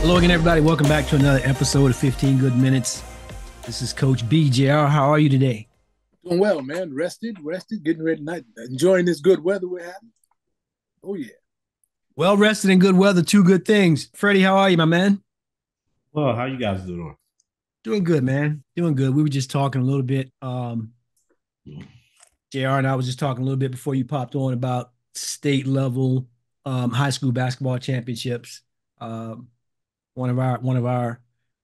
Hello again, everybody. Welcome back to another episode of 15 Good Minutes. This is Coach BJR. How are you today? Doing well, man. Rested, getting ready tonight. Enjoying this good weather we're having. Oh, yeah. Well rested and good weather, two good things. Freddie, how are you, my man? Well, how you guys doing? Doing good, man. Doing good. We were just talking a little bit. JR and I was just talking a little bit before you popped on about state level high school basketball championships. Um, one of our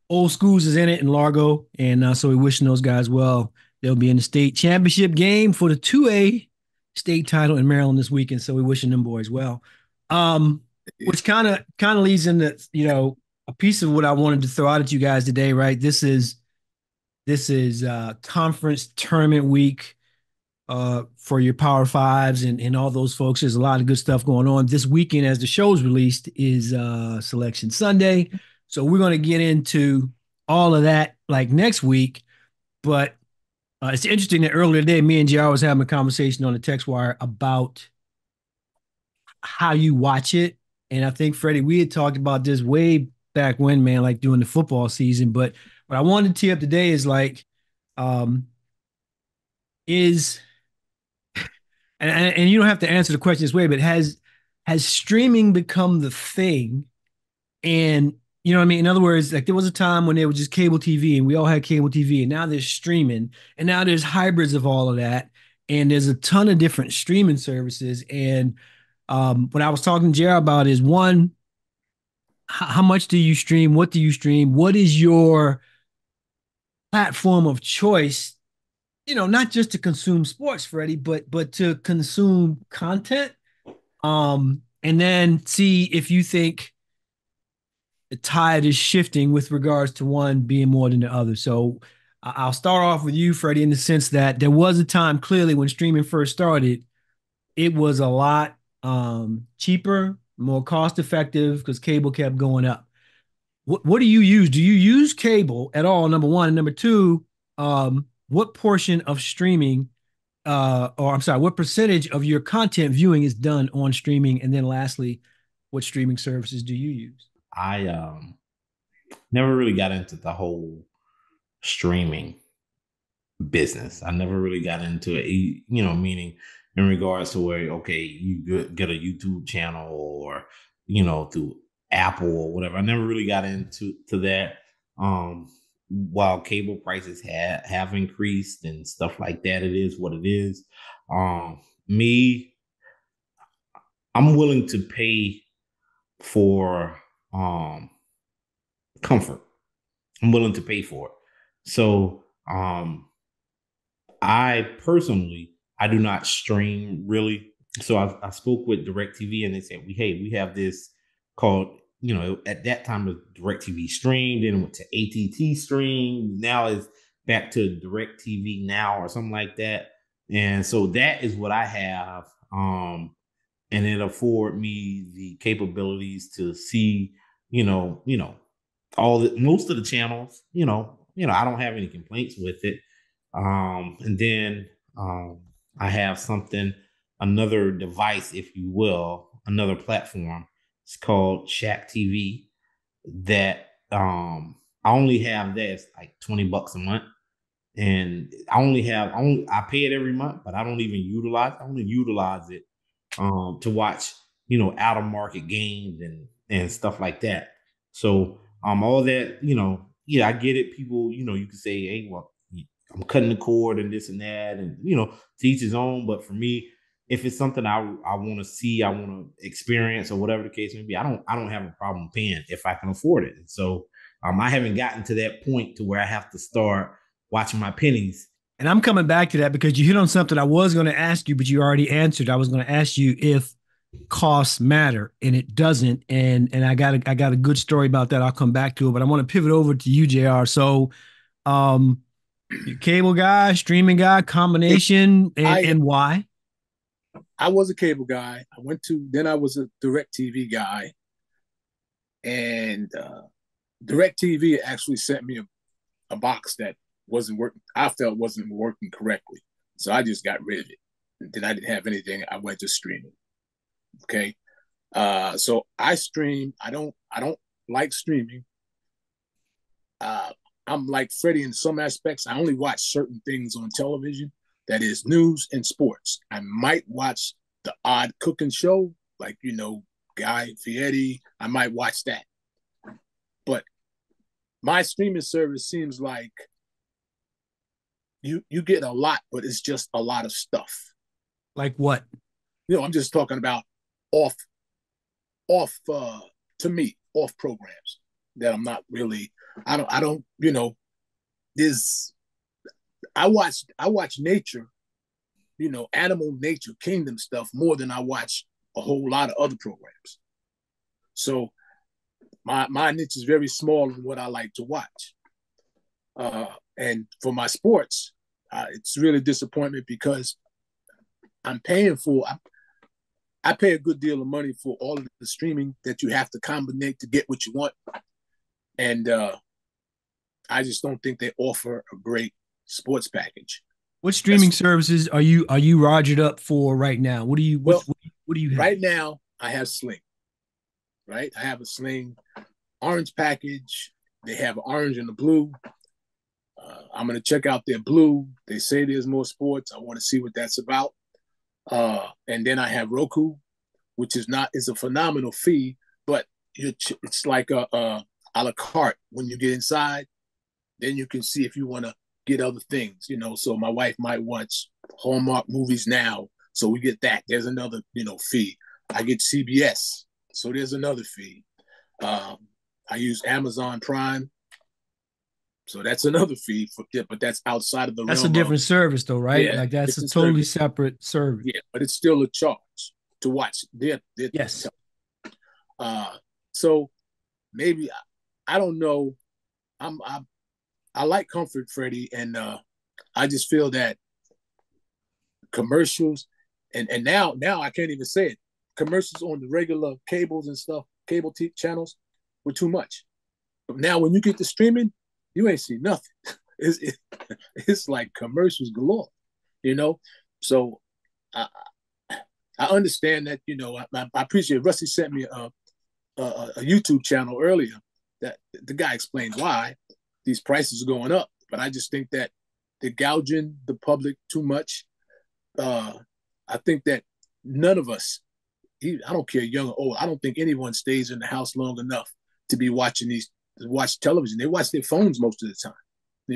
old schools is in it in Largo, and so we're wishing those guys well. They'll be in the state championship game for the 2A state title in Maryland this weekend. So we're wishing them boys well. Um, which kind of leads into a piece of what I wanted to throw out at you guys today. Right, this is conference tournament week for your Power Fives and all those folks. There's a lot of good stuff going on this weekend. As the show's released, is Selection Sunday. So we're going to get into all of that like next week. But it's interesting that earlier today, me and JR was having a conversation on the text wire about how you watch it. And I think, Freddie, we had talked about this way back when, man, like during the football season. But what I wanted to tee up today is like, um, is and you don't have to answer the question this way, but has streaming become the thing? And you know what I mean? In other words, like there was a time when there was just cable TV and we all had cable TV, and now there's streaming, and now there's hybrids of all of that, and there's a ton of different streaming services. And what I was talking to Jared about is one, how much do you stream? What do you stream? What is your platform of choice? Not just to consume sports, Freddie, but to consume content. And then see if you think the tide is shifting with regards to one being more than the other. So I'll start off with you, Freddie, in the sense that there was a time clearly when streaming first started, it was a lot cheaper, more cost effective because cable kept going up. What do you use? Do you use cable at all? Number one. And number two, what portion of streaming, or I'm sorry, what percentage of your content viewing is done on streaming? And then lastly, what streaming services do you use? I never really got into the whole streaming business. I never really got into it, meaning in regards to where, okay, you get a YouTube channel or, through Apple or whatever. I never really got into that. While cable prices have increased and stuff like that, it is what it is. Me, I'm willing to pay for comfort. I'm willing to pay for it. So I personally, I do not stream really. So I spoke with DirecTV and they said, we have this called, at that time it was DirecTV Stream, then it went to ATT Stream. Now it's back to DirecTV Now or something like that. And so that is what I have. And it afford me the capabilities to see, most of the channels, I don't have any complaints with it. And then I have another device, if you will, another platform. It's called Shack TV that I only have that. It's like $20 a month. And I pay it every month, but I don't even utilize it. I only utilize it to watch, out of market games and stuff like that. So all that, yeah, I get it. People, you can say, hey, well, I'm cutting the cord and this and that, and to each his own. But for me, if it's something I want to see, I want to experience, or whatever the case may be, I don't have a problem paying if I can afford it. And so I haven't gotten to that point to where I have to start watching my pennies. And I'm coming back to that because you hit on something I was going to ask you, but you already answered. I was going to ask you if costs matter, and it doesn't. And I got a good story about that. I'll come back to it, but I want to pivot over to you, JR. So, cable guy, streaming guy, combination, and why? I was a cable guy. Then I was a DirecTV guy. And DirecTV actually sent me a box that wasn't working. I felt wasn't working correctly. So I just got rid of it. And then I didn't have anything. I went to streaming. Okay. So I stream. I don't like streaming. Uh, I'm like Freddie in some aspects. I only watch certain things on television, that is news and sports. I might watch the odd cooking show, like, Guy Fieri. I might watch that. But my streaming service seems like you get a lot, but it's just a lot of stuff. Like what? I'm just talking about off to me, off programs that I'm not really. I don't. There's. I watch nature, animal nature, kingdom stuff more than I watch a whole lot of other programs. So my niche is very small in what I like to watch. And for my sports, it's really disappointment because I'm paying for. I pay a good deal of money for all of the streaming that you have to combine to get what you want, and I just don't think they offer a great sports package. What streaming services are you rogered up for right now? What do you what do you have? Right now, I have Sling. Right, I have a Sling orange package. They have orange and the blue. I'm going to check out their blue. They say there's more sports. I want to see what that's about. And then I have Roku, which is a phenomenal fee, but it's like a la carte. When you get inside, then you can see if you want to get other things. So my wife might watch Hallmark movies now, so we get that. There's another fee. I get CBS, so there's another fee. I use Amazon Prime. So that's another fee, but that's outside of the That's realm a different service, though, right? Yeah, like that's a totally service. separate service. Yeah, but it's still a charge to watch their yes. So maybe I don't know. I like Comfort, Freddie, and I just feel that commercials and now I can't even say it. Commercials on the regular cables and stuff, channels, were too much. But now when you get to streaming, you ain't see nothing. It's like commercials galore, So I understand that. I appreciate Rusty sent me a YouTube channel earlier that the guy explained why these prices are going up. But I just think that they're gouging the public too much. I think that none of us, I don't care young or old, I don't think anyone stays in the house long enough to be watch television. They watch their phones most of the time.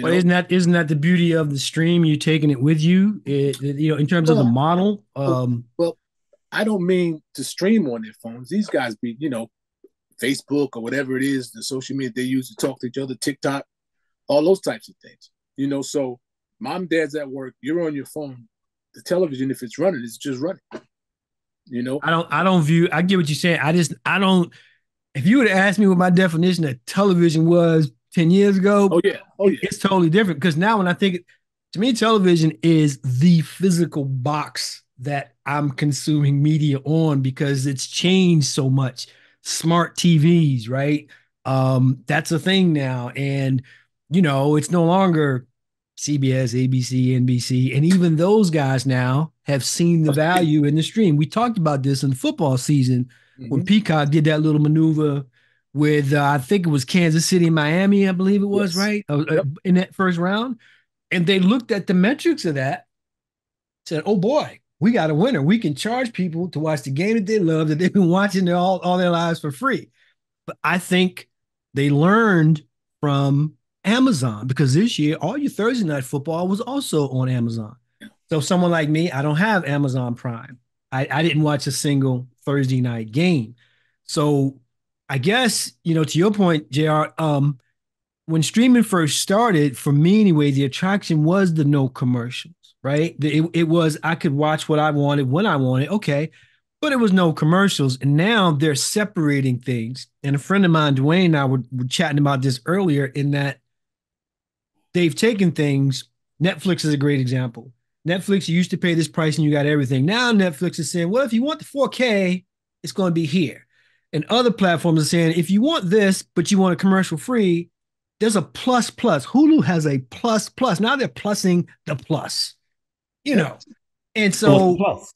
But isn't that the beauty of the stream? You're taking it with you, in terms of the model. Well, I don't mean to stream on their phones. These guys be, Facebook or whatever it is, the social media they use to talk to each other, TikTok, all those types of things. So mom, dad's at work, you're on your phone. The television, if it's running, it's just running. I get what you're saying. I don't. If you would have asked me what my definition of television was 10 years ago, oh yeah, it's totally different. Because now when I think, to me, television is the physical box that I'm consuming media on, because it's changed so much. Smart TVs, right? That's a thing now. And, it's no longer CBS, ABC, NBC. And even those guys now have seen the value in the stream. We talked about this in football season when Peacock did that little maneuver with, I think it was Kansas City, Miami, I believe it was, right? In that first round. And they looked at the metrics of that, said, oh boy, we got a winner. We can charge people to watch the game that they love, that they've been watching all their lives for free. But I think they learned from Amazon, because this year, all your Thursday night football was also on Amazon. So someone like me, I don't have Amazon Prime. I didn't watch a single Thursday night game. So I guess, to your point, JR, when streaming first started, for me anyway, the attraction was the no commercials, right? It was, I could watch what I wanted when I wanted, okay, but it was no commercials. And now they're separating things. And a friend of mine, Dwayne, and I were chatting about this earlier, in that they've taken things. Netflix is a great example. Netflix, you used to pay this price and you got everything. Now Netflix is saying, well, if you want the 4K, it's going to be here. And other platforms are saying, if you want this, but you want a commercial free, there's a plus. Hulu has a plus. Now they're plussing the plus, And so plus.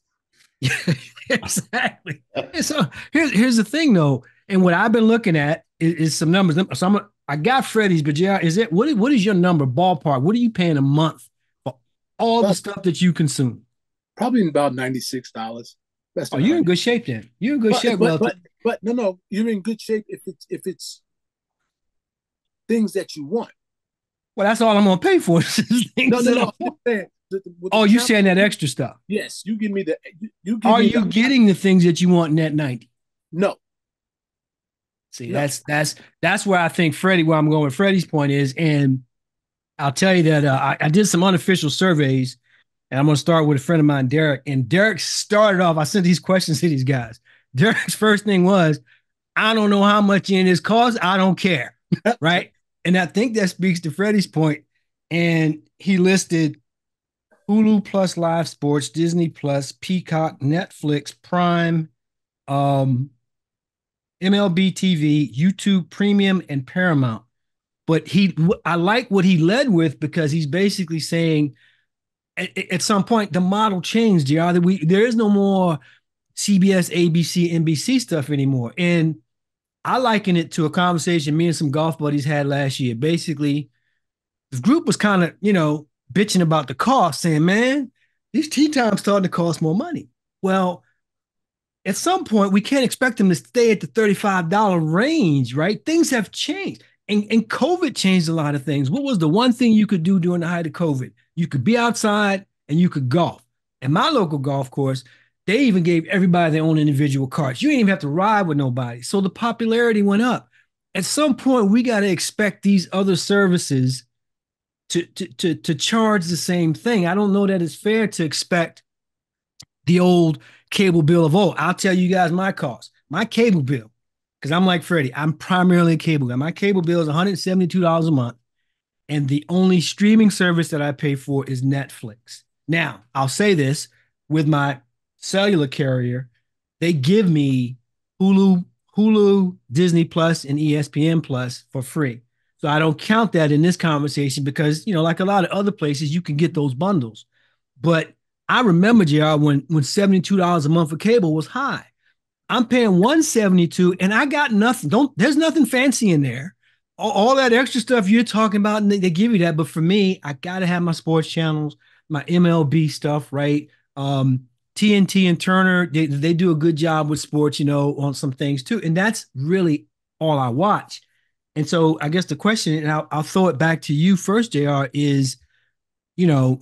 Exactly. And so here's the thing, though. And what I've been looking at, is some numbers. So I got Freddie's, but yeah, is it what is your number ballpark? What are you paying a month for all the About stuff that you consume? probably about $96, less Oh, than you're in 100. good shape then. You're in good But shape but relative. but but no, no, you're in good shape if it's things that you want. Well, that's all I'm gonna pay for is No, things no, that no. I I'm just want. saying with the Oh, you challenge. saying that extra stuff? Yes, you give me the you give Are me you the getting the things that you want in that 90? no, See, no. that's where I think Freddie, where I'm going with Freddie's point is, and I'll tell you that I did some unofficial surveys, and I'm going to start with a friend of mine, Derek. And Derek started off. I sent these questions to these guys. Derek's first thing was, I don't know how much in this costs. I don't care, right? And I think that speaks to Freddie's point. And he listed Hulu Plus Live Sports, Disney Plus, Peacock, Netflix, Prime, um, MLB TV, YouTube Premium, and Paramount. But I like what he led with because he's basically saying at some point the model changed. There is no more CBS, ABC, NBC stuff anymore, and I liken it to a conversation me and some golf buddies had last year. Basically, the group was kind of bitching about the cost, saying, "Man, these tee times starting to cost more money." Well, at some point, we can't expect them to stay at the $35 range, right? Things have changed. And COVID changed a lot of things. What was the one thing you could do during the height of COVID? You could be outside and you could golf. And my local golf course, they even gave everybody their own individual carts. You didn't even have to ride with nobody. So the popularity went up. At some point, we got to expect these other services to charge the same thing. I don't know that it's fair to expect the old cable bill of old. I'll tell you guys my cost. My cable bill, because I'm like Freddie, I'm primarily a cable guy. My cable bill is $172 a month. And the only streaming service that I pay for is Netflix. Now, I'll say this with my cellular carrier, they give me Hulu, Hulu, Disney Plus, and ESPN Plus for free. So I don't count that in this conversation because, like a lot of other places, you can get those bundles. But I remember, JR, when $72 a month for cable was high. I'm paying 172 and I got nothing. There's nothing fancy in there. All that extra stuff you're talking about, and they give you that. But for me, I gotta have my sports channels, my MLB stuff, right? TNT and Turner, they do a good job with sports, on some things too. And that's really all I watch. And so I guess the question, and I'll throw it back to you first, JR, is, you know,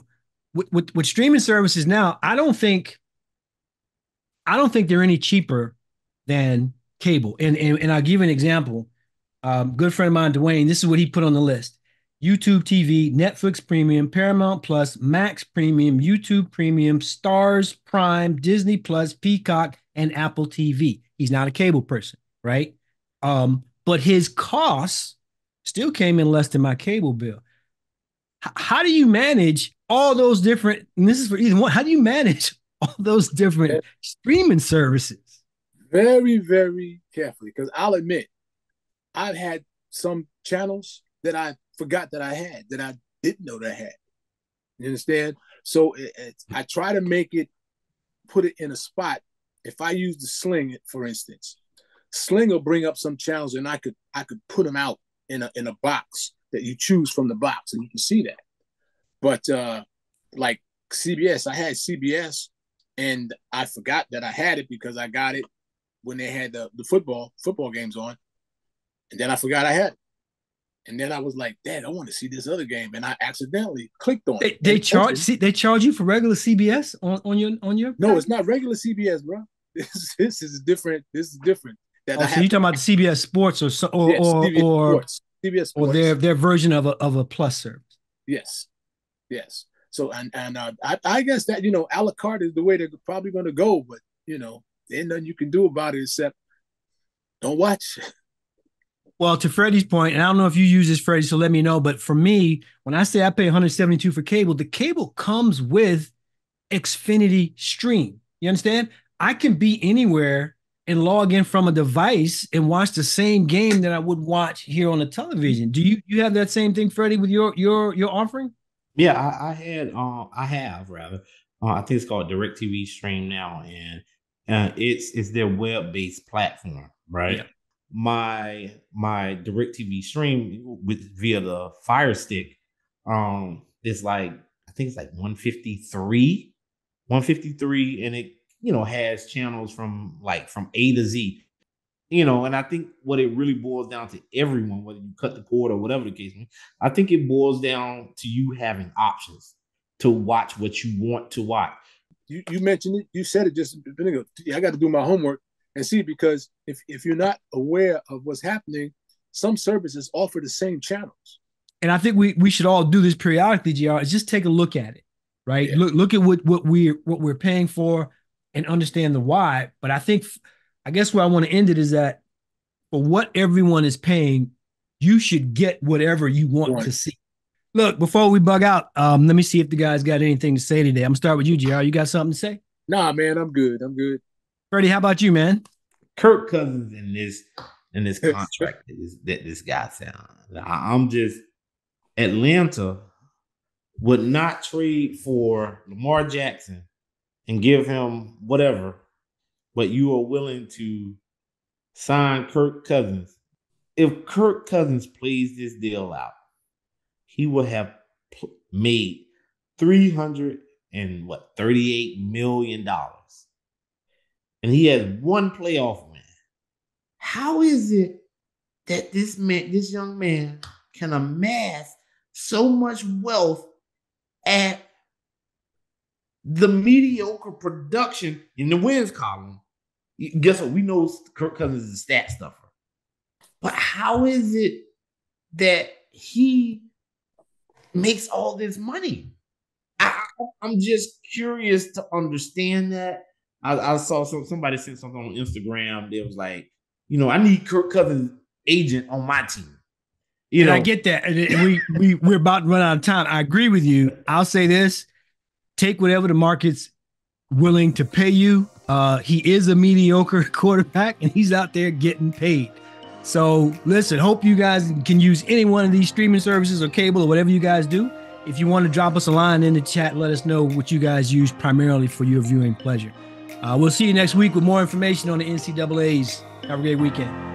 with streaming services now, I don't think they're any cheaper than cable. And I'll give you an example. Good friend of mine, Dwayne, this is what he put on the list. YouTube TV, Netflix Premium, Paramount Plus, Max Premium, YouTube Premium, Stars Prime, Disney Plus, Peacock, and Apple TV. He's not a cable person, right? But his costs still came in less than my cable bill. How do you manage all those different, and this is for either one, how do you manage all those different streaming services? Very, very carefully, because I'll admit I've had some channels that I forgot that I had, that I didn't know that I had. You understand? So I try to put it in a spot. If I use the Sling, for instance, Sling will bring up some channels, and I could put them out in a box that you choose from the box, and you can see that. But like CBS, I had CBS, and I forgot that I had it because I got it when they had the football games on, and then I forgot I had it. And then I was like, Dad, I want to see this other game. And I accidentally clicked on it. They charge you for regular CBS on your No, it's not regular CBS, bro. This is different. This is different. That Oh, I so have you're to, talking about the CBS Sports yes, CBS or Sports. CBS or Sports. their version of a plus service. Yes. Yes. So and I guess that a la carte is the way they're probably going to go, but there's nothing you can do about it except don't watch. Well, to Freddie's point, and I don't know if you use this, Freddie, so let me know. But for me, when I say I pay 172 for cable, the cable comes with Xfinity Stream. You understand? I can be anywhere and log in from a device and watch the same game that I would watch here on the television. Do you have that same thing, Freddie, with your offering? Yeah, I have rather. I think it's called DirecTV Stream now, and it's their web based platform, Yeah. right? my DirecTV stream via the Fire Stick, it's like I think it's like 153, and it has channels from A to Z. And I think what it really boils down to everyone, whether you cut the cord or whatever the case may be, I think it boils down to you having options to watch what you want to watch. You mentioned it. You said it just a minute ago. I got to do my homework and see, because if you're not aware of what's happening, some services offer the same channels. And I think we should all do this periodically, GR, is just take a look at it, right? Yeah. Look at what we're paying for and understand the why. But I guess where I want to end it is that for what everyone is paying, you should get whatever you want to see. Look, before we bug out, let me see if the guys got anything to say today. I'm gonna start with you, GR. You got something to say? Nah, man, I'm good. Freddie, how about you, man? Kirk Cousins in this contract that this guy signed. I'm just Atlanta would not trade for Lamar Jackson and give him whatever, but you are willing to sign Kirk Cousins. If Kirk Cousins plays this deal out, he will have made $338 million. And he has one playoff win. How is it that this young man can amass so much wealth at the mediocre production in the wins column? Guess what? We know Kirk Cousins is a stat stuffer. But how is it that he makes all this money? I'm just curious to understand that. I saw somebody sent something on Instagram. They was like, I need Kirk Cousins' agent on my team. I get that. We're about to run out of time. I agree with you. I'll say this: take whatever the market's willing to pay you. He is a mediocre quarterback, and he's out there getting paid. So listen, hope you guys can use any one of these streaming services or cable or whatever you guys do. If you want to drop us a line in the chat, let us know what you guys use primarily for your viewing pleasure. We'll see you next week with more information on the NCAAs. Have a great weekend.